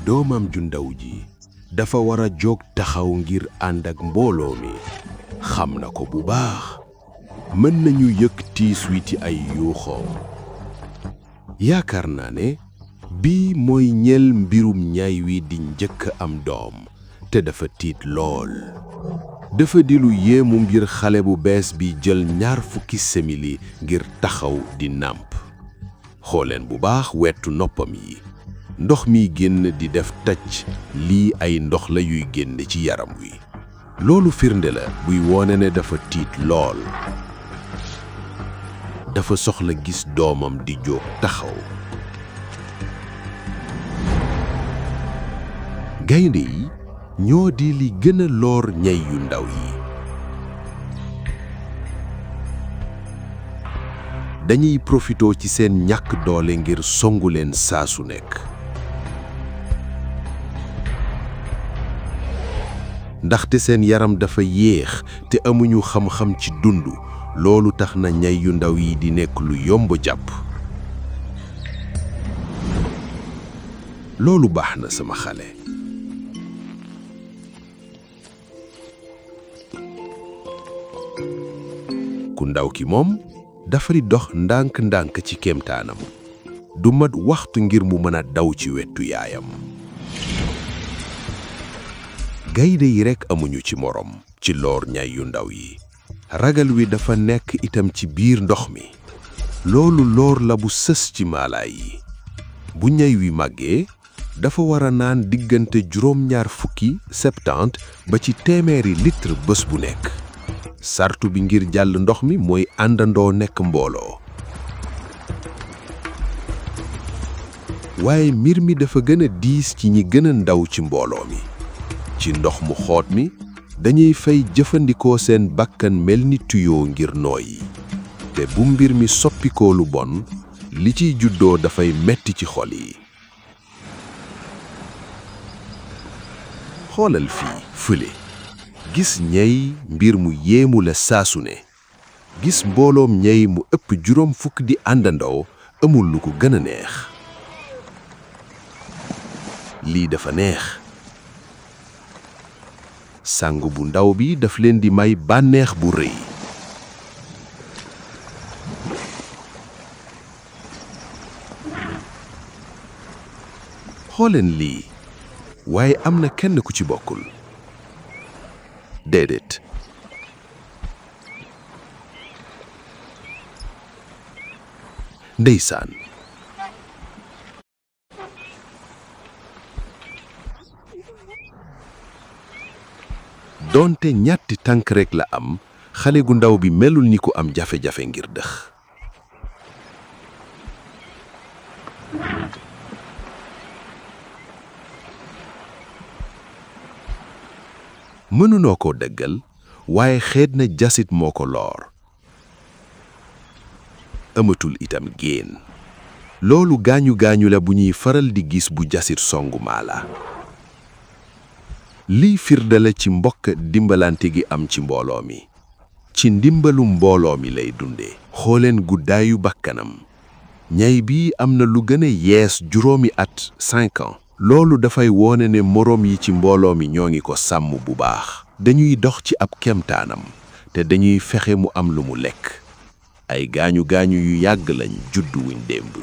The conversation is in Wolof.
doomam ju ndaw ji dafa war a jóg taxaw ngir ànd ak mbooloo mi xam na ko bu baax mën nañu yëg tiis wi ci ay yuuxoom yaakaar naa ne bii mooy ñeel mbirum ñay wi di njëkk am doom te dafa tiit lool dafa di lu yéemu mbir xale bu bees bi jël 20 simili ngir taxaw di nàmp xooleen bu baax wetu noppam yi ndox mi génn di def tacc lii ay ndox la yuy génn ci yaram wi loolu firnde la buy wone ne dafa tiit lool dafa soxla gis doomam di jóg taxaw gaynde yi ñoo di li gën a loor ñay yu ndaw yi dañuy profitoo ci seen ñàkk doole ngir songu leen saa su nekk ndaxte seen yaram dafa yéex te amuñu xam-xam ci dund loolu tax na ñay yu ndaw yi di nekk lu yomb jàpp loolu baax na sama xale ku ndaw ki moom dafa di dox ndànk-ndànk ci kéemtaanam du mat waxtu ngir mu mën a daw ci wetu yaayam gaynde yi rekk amuñu ci moroom ci loor ñay yu ndaw yi ragal wi dafa nekk itam ci biir ndox mi loolu loor la bu sës ci maalaay yi bu ñay wi màggee dafa war a naan diggante 70 ba ci 100 litre bés bu nekk sartu bi ngir jàll ndox mi mooy àndandoo nekk mbooloo waaye mbir mi dafa gën a diis ci ñi gën a ndaw ci mbooloo mi ci ndox mu xoot mi dañuy fay jëfandikoo seen bakkan mel ni tuyoo ngir nooyi te bu mbir mi soppikoo lu bon li ciy juddoo dafay metti ci xol yi xoolal fii fële gis ñey mbir mu yéemu la saasu ne gis mbooloom ñey mu ëpp 50 di àndandoo amul lu ko gën a neex lii dafa neex sang bu ndaw bi daf leen di may bànneex bu rëy xooleen lii waaye am na kenn ku ci bokkul déedéet ndeysaan doonte ñatti tànk rekk la am xale gu ndaw bi melul ni ku am jafe-jafe ngir dëx mënunoo ko dëggal waaye xeet na jasit moo ko loor ëmatul itam génn loolu gaañu-gaañu la bu ñuy faral di gis bu jasit songu maala lii firnde la ci mbokk dimbalante gi am ci mbooloo mi ci ndimbalu mbooloo mi lay dunde xooleen guddaayu bakkanam ñay bi am na lu gën a yees 5 ans loolu dafay woone ne moroom yi ci mbooloo mi ñoo ngi ko sàmm bu baax dañuy dox ci ab kemtaanam te dañuy fexe mu am lu mu lekk ay gaañu-gaañu yu yàgg lañ juddu wuñ démb